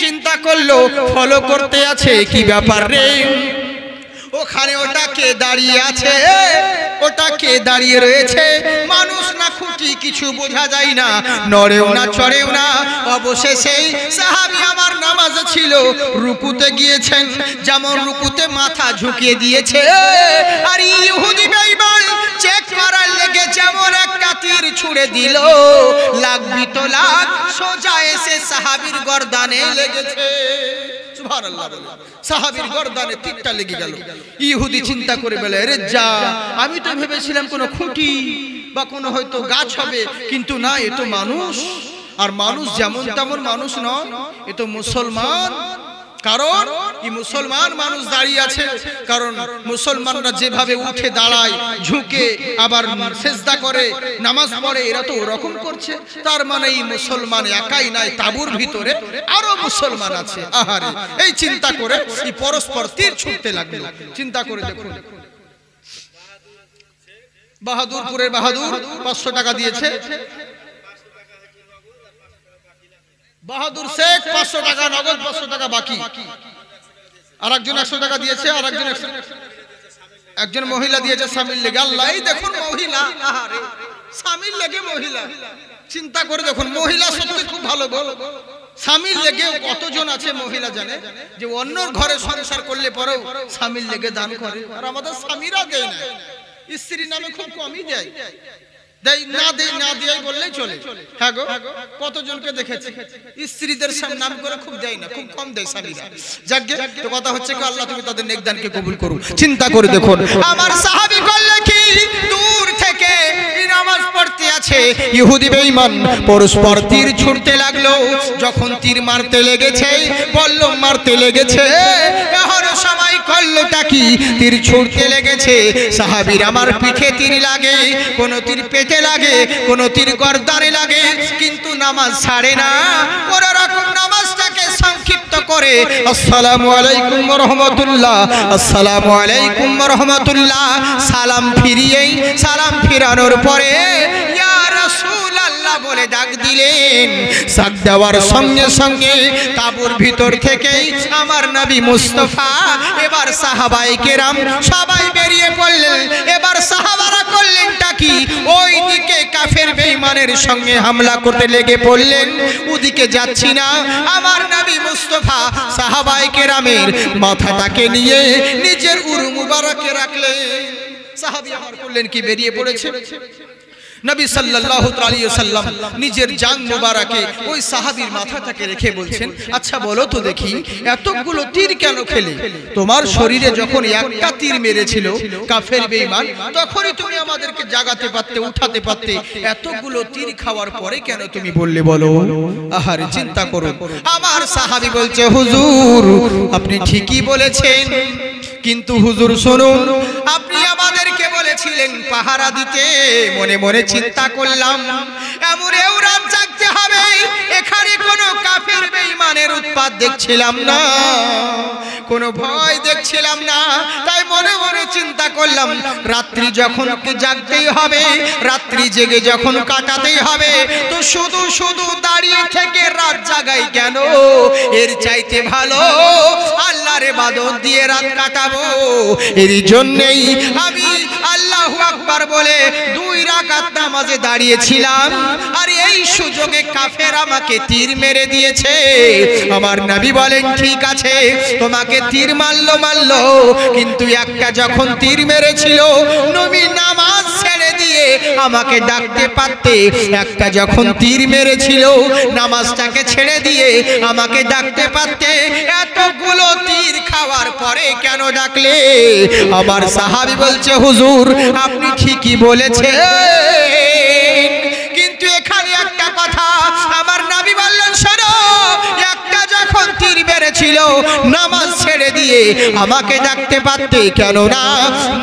চিন্তা করলো, ফলো করতে আছে, কি ব্যাপার রে, ওখানে ওটা কে দাঁড়িয়ে আছে, ওটা কে দাঁড়িয়ে রয়েছে, মানুষ না খুঁটি, কিছু বোঝা যায় না, নড়েও না চড়েও না। অবশেষে সাহাবী আমার নামাজে ছিল, রুকুতে গিয়েছেন, যেমন রুকুতে মাথা ঝুঁকিয়ে দিয়েছে, আর ইহুদি বেঈমান চেক করার লেগে যেমন একটা তীর ছুঁড়ে দিল, লাগবি তো লাগ, সোজা এসে সাহাবীর গর্দানে লেগেছে। সুবহানাল্লাহ, সাহাবীর গর্দানে তীরটা লেগে গেল। ইহুদি চিন্তা করে বলে, আরে যা, আমি তো ভেবেছিলাম কোনো খুঁটি বা কোনো হয়তো গাছ হবে, কিন্তু না, এ তো মানুষ। আর মানুষ যেমন তেমন মানুষ নয়, এ তো মুসলমান। কারণ এই মুসলমান মানুষ দাঁড়িয়ে আছে, কারণ মুসলমানরা যেভাবে উঠে দাঁড়ায়, ঝুঁকে, আবার সেজদা করে, নামাজ পড়ে, এরা তো ওরকম করছে। তার মানে এই মুসলমান একাই নাই, তাঁবুর ভিতরে আরো মুসলমান আছে। আহারে, এই চিন্তা করে এই পরস্পর তীর ছুটতে লাগলো। চিন্তা করে দেখুন, বাহাদুরপুরের বাহাদুর 500 টাকা দিয়েছে, বাহাদুর শেখ 500 টাকা নগদ, 500 টাকা বাকি, আর একজন 100 টাকা দিয়েছে, আর একজন মহিলা দিয়েছে স্বামীর লেগে। আল্লাহ, এই দেখুন মহিলা, আহারে স্বামীর লেগে মহিলা। চিন্তা করে দেখুন, মহিলা সত্যি খুব ভালো বল, স্বামীর লেগে কতজন আছে মহিলা জানে যে অন্যর ঘরে সংসার করলে পরেও স্বামীর লেগে দান করে, আর আমাদের স্বামীরা দেয় না, স্ত্রীর নামে খুব কমই দেয়, না দেয় বললেই চলে। হ্যাঁ গো, কতজনকে দেখেছি স্ত্রীদের নাম করে খুব দেয় না, খুব কম দেয় স্বামীরা। যাকে তো কথা হচ্ছে কি, আল্লাহ তুমি তাদের নেকদানকে কবুল করুন। চিন্তা করে দেখুন, আমার সাহাবী করলে কি, দূর থেকে নামাজ পড়তে আছে, ইহুদি বেঈমান পরস্পর তীর ছুঁড়তে লাগলো। যখন তীর মারতে লেগেছে, বলল মারতে লেগেছে, এহর সময় করলোটা কি, তীর ছুঁড়তে লেগেছে। সাহাবীর আমার পিঠে তীর লাগে, কোন তীর পেটে লাগে, কোন তীর গর্দানে লাগে, কিন্তু নামাজ ছাড়ে না। কোন রকম নামাজটাকে সংক্ষিপ্ত করে আসসালামু আলাইকুম ওয়া রাহমাতুল্লাহ, আসসালামু আলাইকুম ওয়া রাহমাতুল্লাহ সালাম ফিরিয়েই, সালাম ফিরানোর পরে ইয়া রাসূলুল্লাহ বলে ডাক দিলেন। ডাক দেওয়ার সঙ্গে সঙ্গে তাঁবুর ভিতর থেকে আমার নবী মুস্তাফা, এবার সাহাবায়ে কেরাম সবাই বেরিয়ে পড়লেন। এবার সাহাবারা করলেনটা কি, ওই দিকে কাফের বেঈমানের সঙ্গে হামলা করতে লেগে পড়লেন। ওদিকে যাচ্ছি না, আমার নবী মুস্তাফা সাহাবায়ে কেরামের মাথাটাকে নিয়ে নিজের উরু মুবারকে রাখলেন। সাহাবী আমার করলেন কি, বেরিয়ে পড়েছে। নবী সাল্লাল্লাহু আলাইহি ওয়াসাল্লাম নিজের জান মুবারকে ওই সাহাবীর মাথাটাকে রেখে বলছেন, আচ্ছা বলো তো দেখি, এতগুলো তীর কেন খেলে? তোমার শরীরে যখন একটা তীর মেরেছিল কাফের বেঈমান, তখনই তুমি আমাদেরকে জাগাতে পারতে, উঠাতে পারতে, এতগুলো তীর খাওয়ার পরে কেন তুমি বললে বলো? আহারে চিন্তা করুন। আমার সাহাবী বলছে, হুজুর আপনি ঠিকই বলেছেন, কিন্তু হুজুর শুনুন, আপনি আমাদেরকে বলেছিলেন পাহারা দিতে, মনে মনে চিন্তা করলাম এমনও রাত জাগতে হবে, এখানে কোনো কাফের বেঈমানের উৎপাত দেখছিলাম না, কোনো ভয় দেখছিলাম না, তাই মনে মনে চিন্তা করলাম রাত্রি যখন জাগতেই হবে, রাত্রি জেগে যখন কাটাতেই হবে, তো শুধু শুধু দাঁড়িয়ে থেকে রাত জাগাই কেন? এর চাইতে ভালো আল্লাহর ইবাদত দিয়ে রাত কাটাবো। এর জন্যই আমি আল্লাহু আকবার বলে 2 রাকাত নামাজে দাঁড়িয়েছিলাম, আর এই সুযোগে কাফের আমাকে তীর মেরে দিয়েছে। আমার নবী বলেন, ঠিক আছে তোমাকে তীর মারলো, কিন্তু একটা যখন তীর মেরেছিল নবী নামাজ ছেড়ে দিয়ে আমাকে ডাকতে পারতে, একটা যখন তীর মেরেছিল নামাজটাকে ছেড়ে দিয়ে আমাকে ডাকতে পারতে, এতগুলো তীর খাওয়ার পরে কেন ডাকলে? আমার সাহাবী বলছে, হুজুর আপনি ঠিকই বলেছেন, কিন্তু এখানে একটা কথা। আমার নবী বললেন, শোনো, একটা যখন তীর মেরেছিল নামাজ ছেড়ে দিয়ে আমাকে ডাকতে পারতে, কেন না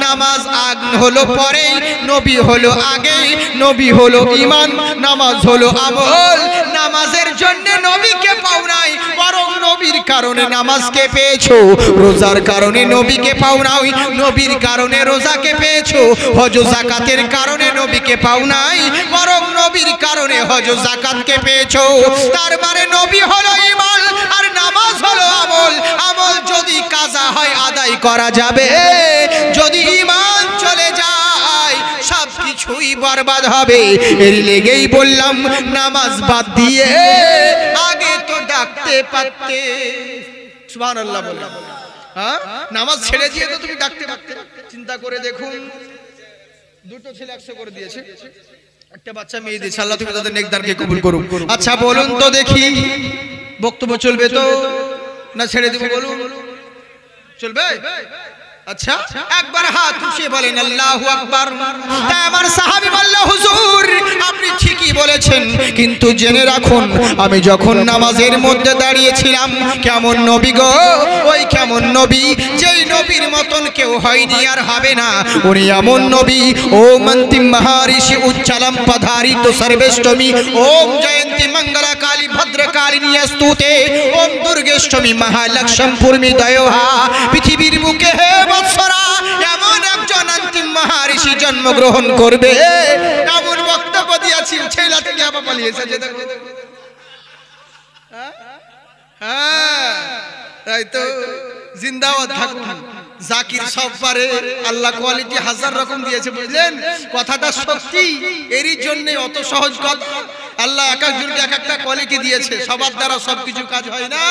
নামাজ আগ হলো পরে, নবী হলো আগে, নবী হলো ঈমান, নামাজ হলো আমল। নামাজের জন্য নবীকে পাও নাই, বরং নবীর কারণে নামাজকে পেয়েছো, রোজার কারণে নবীকে পাও নাই, নবীর কারণে রোজাকে পেয়েছো, হজ যাকাতের কারণে নবীকে পাও নাই, বরং নবীর কারণে হজ যাকাতকে পেয়েছো। তার মানে নবী হলো ঈমান আর নামাজ হলো আমল। আমল যদি কাজা হয় আদায় করা যাবে, যদি ঈমান চলে যায় সব কিছুই বরবাদ হবে। এর লেগেই বললাম নামাজ বাদ দিয়ে আগে তো ডাকতে পারতে। সুবহানাল্লাহ বললাম, হ্যাঁ নামাজ ছেড়ে দিয়ে তো তুমি ডাকতে পারতে। চিন্তা করে দেখুন, দুটো ছেলে 100 করে দিয়েছে, একটা বাচ্চা মেয়ে দিয়েছে, আল্লাহ তুমি তাদের নেকদারকে কবুল করুন। আচ্ছা বলুন তো দেখি, বক্তব্য চলবে তো না ছেড়ে দেব বলুন? চলবে? আচ্ছা একবার হাত উঠিয়ে বলেন আল্লাহু আকবার। তাই আমার সাহাবী বলল, হুজুর আপনি ঠিকই বলেছেন, কিন্তু জেনে রাখুন আমি যখন নামাজের মধ্যে দাঁড়িয়েছিলাম, কেমন নবী গো, ওই কেমন নবী যেই নবীর মতন কেউ হয়নি আর হবে না। উনি এমন নবী, ওম অন্তিম মহারিষি উচ্চালম পধারিত সর্বেষ্টমী, ওম জয়ন্তী মঙ্গলা কালী ভদ্রকালিনী স্তুতে, ওম দুর্গেষ্টমী মহালক্ষ্মী পূর্মি দয়োহা। পৃথিবীর বুকে হে বৎসরা এমন একজন অন্তিম মহারিষি জন্মগ্রহণ করবে, এমন বক্তব্য দিয়েছি। ছেলা থেকে আবার পালিয়েছে, যে দেখো হ্যাঁ তাই তো জিন্দাবাদ থাকুন। জাকির সব পারে, আল্লাহ কোয়ালিটি হাজার রকম দিয়েছে, বুঝলেন কথাটা সত্যি। এরই জন্য অত সহজ কথা, আল্লাহ এক একজনকে এক একটা কোয়ালিটি দিয়েছে, সবার দ্বারা সবকিছু কাজ হয় না,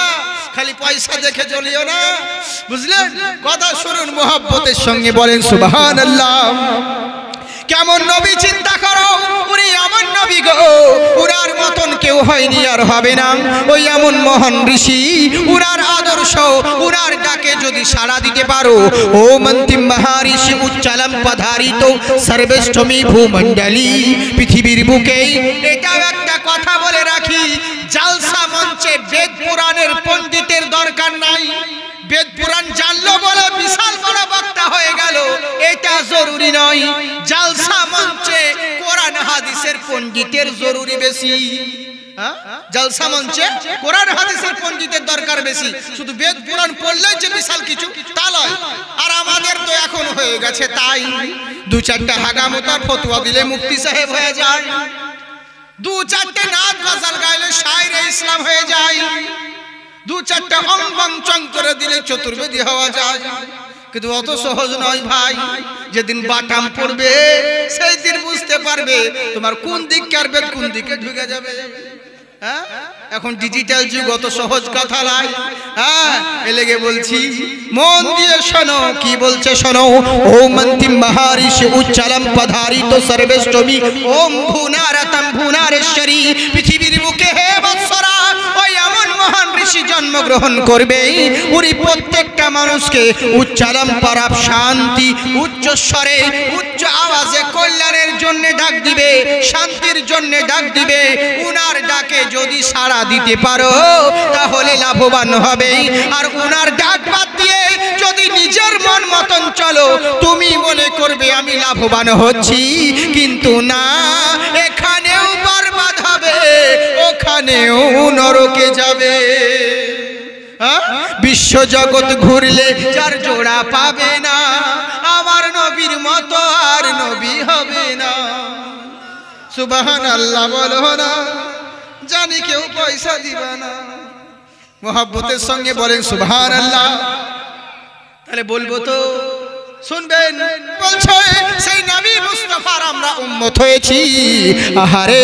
খালি পয়সা দেখে চলিও না, বুঝলেন? কথা শুনুন মহব্বতের সঙ্গে, বলেন সুবহানাল্লাহ। কেমন নবী চিন্তা করো, উনি এমন নবী গো, উনার মতন কেউ হয়নি আর হবে না। ওই এমন মহান ঋষি, উনার আদর্শ, উনার ডাকে যদি সাড়া দিতে পারো, ওম অন্তিম মহারিষি উচ্চালম পধারিত সর্বেষ্টমী ভূমণ্ডলী, পৃথিবীর বুকে। এটাও একটা কথা বলে রাখি, জালসা মঞ্চে বেদ পুরাণের পণ্ডিতের দরকার নাই। বেদ পুরাণ জানলো বলে বিশাল বড় বক্তা হয়ে গেল, এটা জরুরি নয়। জালসা মঞ্চে কোরআন হাদিসের পণ্ডিতের জরুরি বেশি। জালসা মঞ্চে কোরআন হাদিসের পণ্ডিতের দরকার বেশি, শুধু বেদ পুরাণ পড়লেই যে বিশাল কিছু তা নয়। আর আমাদের তো এখন হয়ে গেছে তাই, দু চারটা হাগামতার ফতোয়া দিলে মুফতি সাহেব হয়ে যায়, দু চারটে নাচ গজল গাইলে শায়রে ইসলাম হয়ে যায়, দু চারটা অঙ্গং চং করে দিলে চতুর্বেদী হওয়া যায়। কিন্তু অত সহজ নয় ভাই। যেদিন বাটাম পড়বে সেই দিন বুঝতে পারবে তোমার কোন দিককার বেদ কোন দিকে ঢুকে যাবে। হ্যাঁ এখন ডিজিটাল যুগ, অত সহজ কথা নয়। হ্যাঁ এলেগে বলছি, মন দিয়ে শোনো কি বলছে শোনো। ওম অন্তিম মহারিষি উচ্চালম পধারিত সর্বেষ্টমী, ওম ভুনারতম ভুনারেশ্বরী, পৃথিবীর বুকে হে বৎসরা ওই এমন মহান ঋষি জন্মগ্রহণ করবে, উনি প্রত্যেকটা মানুষকে উচ্চালম পরাপ শান্তি, উচ্চ স্বরে উচ্চ আওয়াজে কল্যাণের জন্য ডাক দিবে, শান্তির জন্য ডাক দিবে। উনার ডাকে যদি সাড়া দিতে পারো তাহলে লাভবান হবে। আর উনার ডাক বাদ দিয়ে যদি নিজের মন মতন চলো, তুমি মনে করবে আমি লাভবান হচ্ছি, কিন্তু না, এখানেও বরবাদ হবে, ওখানেও নরকে যাবে। বিশ্ব জগৎ ঘুরলে যার জোড়া পাবে না, আমার নবীর মতো আর নবী হবে না। সুবহানাল্লাহ বলো না, জানি কেউ পয়সা দিবে না। মোহাব্বতের সঙ্গে বলেন সুবহানাল্লাহ। তাহলে বলবো তো শুনবেন, বলছে সেই নবী মুস্তাফার আমরা উম্মত হয়েছি। আহারে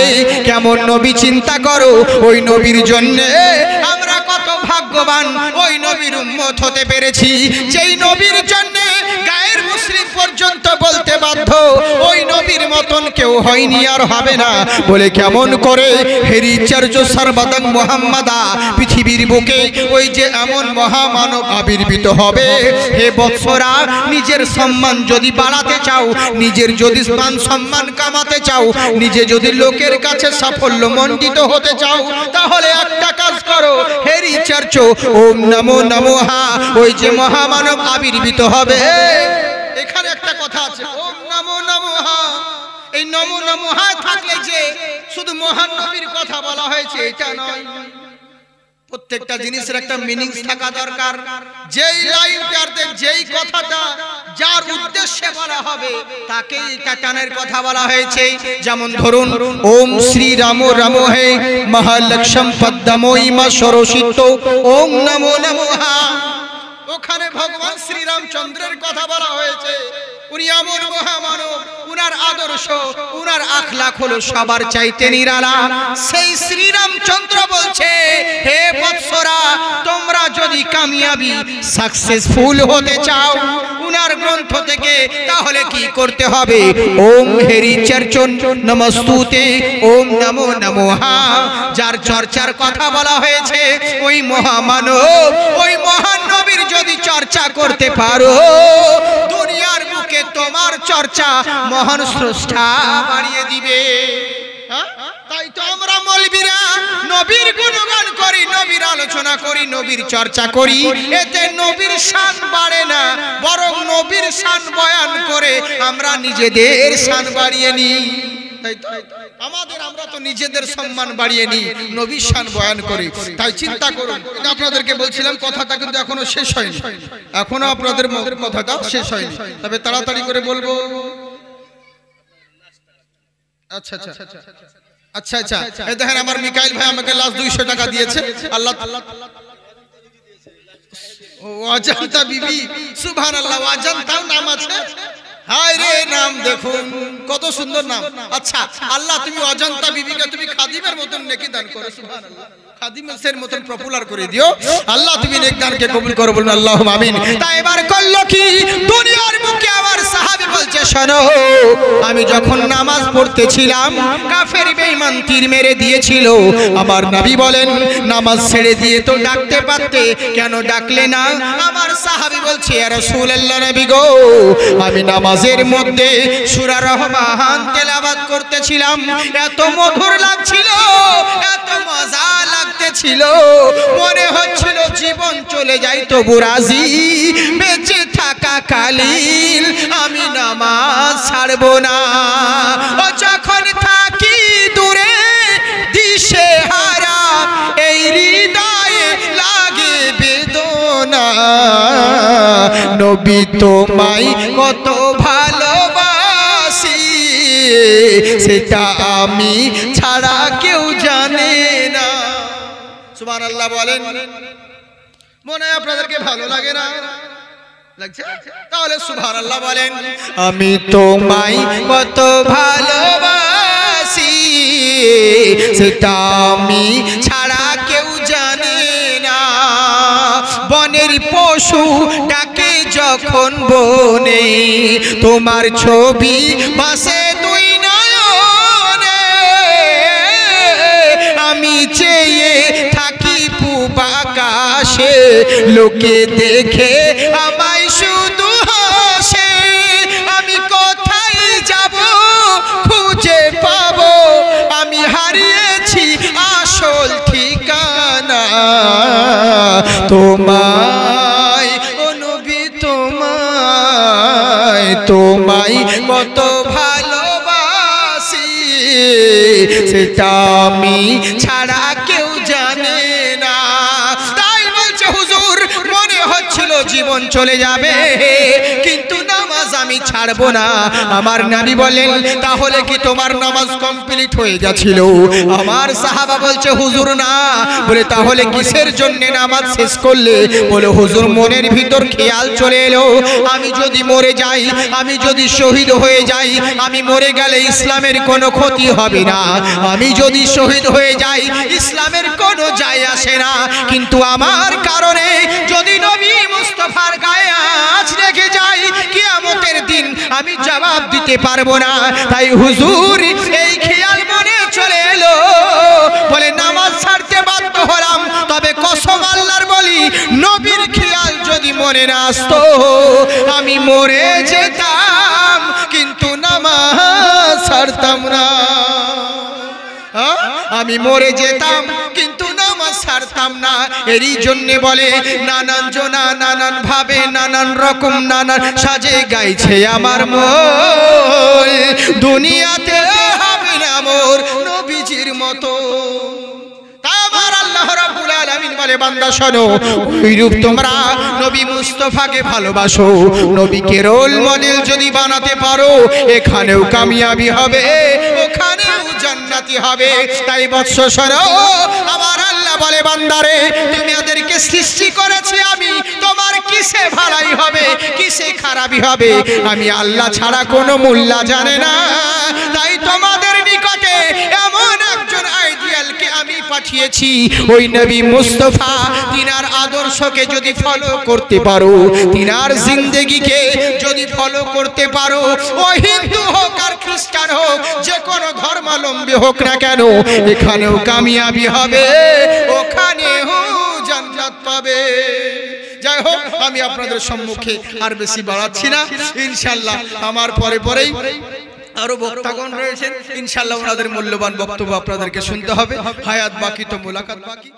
কেমন নবী চিন্তা করো, ওই নবীর জন্য আমরা কত ভাগ্যবান, ওই নবীর উম্মত হতে পেরেছি। যেই নবীর জন্য গায়ের মুসলিম পর্যন্ত বলতে বাধ্য ওই নবীর মতন কেউ হয়নি আর হবে না। বলে কেমন করে হেরিচার্য সর্বদং মুহাম্মাদা, পৃথিবীর বুকে ওই যে এমন মহামানব আবির্ভূত হবে। হে বৎসরা, নিজের সম্মান যদি বাড়াতে চাও, নিজের যদি মান সম্মান কামাতে চাও, নিজে যদি লোকের কাছে সাফল্য মণ্ডিত হতে চাও, তাহলে একটা কাজ করো, হেরিচার্য ওম নমো নমঃ, ওই যে মহামানব আবির্ভূত হবে। এখানে একটা কথা আছে, ওম নমো নমঃ, এই নমো নমো হা থাকলে যে শুধু মহান নবীর কথা বলা হয়েছে এটা নয়, প্রত্যেকটা জিনিসের একটা মিনিং থাকা দরকার। যেই লাইনটাতে যেই কথাটা যার উদ্দেশ্যে বলা হবে তাকেই কাটানের কথা বলা হয়েছে। যেমন ধরুন ওম শ্রী রাম রাম হে মহালক্ষ্মম পদ্মময়ী মা সরসিত ওম নমো নমঃ, ওখানে ভগবান শ্রীরামচন্দ্রের কথা বলা হয়েছে। উনি এমন মহামানব, উনার আদর্শ উনার আখলাক হলো সবার চাইতে নিরালা। সেই শ্রীরামচন্দ্র বলছে, হে বৎসরা, তোমরা যদি কামিয়াবি সাকসেসফুল হতে চাও উনার গ্রন্থ থেকে, তাহলে কি করতে হবে? ওম হেরি চর্চন নমস্তুতে ওম নমো নমঃ। যার চর্চার কথা বলা হয়েছে ওই মহামানব, ওই মহান নবীর যদি চর্চা করতে পারো, দুনিয়ার বুকে তোমার চর্চা মহান স্রষ্টা বাড়িয়ে দিবে। তাই তো আমরা মৌলবীরা নবীর গুণগান করি, নবীর আলোচনা করি, নবীর চর্চা করি। এতে নবীর শান বাড়ে না, বরং নবীর শান বয়ান করে আমরা নিজেদের শান বাড়িয়ে নিই। আমরা তো নিজেদের সম্মান বাড়িয়ে নিই, নবীর শান বয়ান করি। তাই চিন্তা করুন, আপনাদেরকে বলছিলাম কথাটা কিন্তু এখনো শেষ হয়নি, এখনো আপনাদের কথাটা শেষ হয়নি, তবে তাড়াতাড়ি করে বলবো। আচ্ছা আচ্ছা আচ্ছা আচ্ছা, এই দেখেন আমার মিকাইল ভাই আমাকে লাস্ট 200 টাকা দিয়েছে। আল্লাহ অজান্তা বিবি, সুবহানাল্লাহ, অজান্তাও নাম আছে। হায় রে, নাম দেখুন কত সুন্দর নাম। আচ্ছা আল্লাহ, তুমি অজান্তা বিবিকে তুমি খাদিমের মতন নেকি দান করো, সুবহানাল্লাহ, খাদিমের মতন পপুলার করে দিও আল্লাহ, তুমি নেক দানকে কবুল করো, বলুন আল্লাহুম্মা আমিন। তাই এবার করলো কি, দুনিয়ার মুখে আমার সাহাবী বলছে, শোনো, আমি যখন নামাজ পড়তেছিলাম কাফের বেঈমান তীর মেরে দিয়েছিল। আমার নবী বলেন, নামাজ ছেড়ে দিয়ে তো ডাকতে পারতে, কেন ডাকলে না? আমার সাহাবী বলছে, ইয়া রাসূলুল্লাহ, নবী গো, আমি নামাজের মধ্যে সূরা রহমান তেলাওয়াত করতেছিলাম, এত মধুর লাগছিল, এত মজা লাগতেছিল, মনে হচ্ছিল জীবন চলে যায় তবু রাজি, বেঁচে থাকা কালিল আমি নামাজ ছাড়বো না। ও যখন থাকি দূরে দিশে হারা, এই হৃদয়ে লাগে বেদনা, নবী তোমায় কত ভালোবাসি, সেটা আমি ছাড়া কেউ জানে না। সুবহানাল্লাহ বলেন, মনে হয় আপনাদেরকে ভালো লাগে না? লাগছে? তাহলে সুবহানাল্লাহ বলেন, আমি তোমায় কত ভালোবাসি, সেটা আমি ছাড়া কেউ জানে না। বনের পশু ডাকে যখন বনে, তোমার ছবি ভাসে দুই নয়নে, আমি চেয়ে থাকি পূব আকাশে, লোকে দেখে আমায় শুধু হাসে, আমি কোথায় যাব খুঁজে পাবো, আমি হারিয়েছি আসল ঠিকানা, তোমায় ও নবী, তোমায় তোমায় কত ভালোবাসি, সেটা আমি ছাড়া কেউ জানে না। তাই বলছে হুজুর, মনে হচ্ছিল জীবন চলে যাবে, কিন্তু নামাজ আমি ছাড়বো না। আমার নবী বলেন, তাহলে কি তোমার নামাজ কমপ্লিট হয়ে গেছিল? আমার সাহাবা বলছে, হুজুর না। বলে, তাহলে কিসের জন্য নামাজ শেষ করলে? বলে, হুজুর মনের ভিতর খেয়াল চলে এলো, আমি যদি মরে যাই, আমি যদি শহীদ হয়ে যাই, আমি মরে গেলে ইসলামের কোনো ক্ষতি হবে না, আমি যদি শহীদ হয়ে যাই ইসলামের কোনো যায় আসে না, কিন্তু আমার কারণে যদি নবী মুস্তাফার গায়ে আঁচ রেখে যাই, কিয়ামতের দিন আমি জবাব দিতে পারবো না। তাই হুজুর এই খেয়াল মনে চলে এলো, বলে নামাজ ছাড়তে বাধ্য হলাম। তবে কসম আল্লাহর বলি, নবীর খেয়াল যদি মনে না আসতো, আমি মরে যেতাম, কিন্তু নামাজ ছাড়তাম না। আমি মরে যেতাম, কিন্তু নামাজ ছাড়তাম না। এরই জন্য বলে নানান জনা নানান ভাবে নানান রকম নানান সাজে গাইছে আমার মন, দুনিয়াতে হবে না মোর নবীজির মতো। আমার আল্লাহ রাব্বুল আলামিন বলে বান্দা শোনো, ওইরূপ তোমরা নবী মুস্তাফাকে ভালোবাসো, নবীকে রোল মডেল যদি বানাতে পারো, এখানেও কামিয়াবি হবে, ওখানেও জান্নাতি হবে। তাই বৎস শোনো, আমার আল্লাহ বলে বান্দারে তুমি ওদেরকে সৃষ্টি করেছি আমি, তোমার কিসে ভালাই হবে কিসে খারাপই হবে আমি আল্লাহ ছাড়া কোনো মোল্লা জানে না। তাই তোমাদের নিকটে এমন একজন আইডিয়ালকে আমি পাঠিয়েছি, ওই নবী মুস্তাফা, তিনার আদর্শকে যদি ফলো করতে পারো, তিনার জিন্দেগিকে যদি ফলো করতে পারো, ও হিন্দু হোক আর খ্রিস্টান হোক, যে কোনো ধর্মাবলম্বী হোক না কেন, এখানেও কামিয়াবি হবে, ওখানেও জান্নাত পাবে। যাই হোক, আমি আপনাদের সম্মুখে আর বেশি বাড়াচ্ছি না, ইনশাআল্লাহ আমার পরেই আরো বক্তাগণ রয়েছেন, ইনশাআল্লাহ ওনাদের মূল্যবান বক্তব্য আপনাদেরকে শুনতে হবে। হায়াত বাকি তো মুলাকাত বাকি।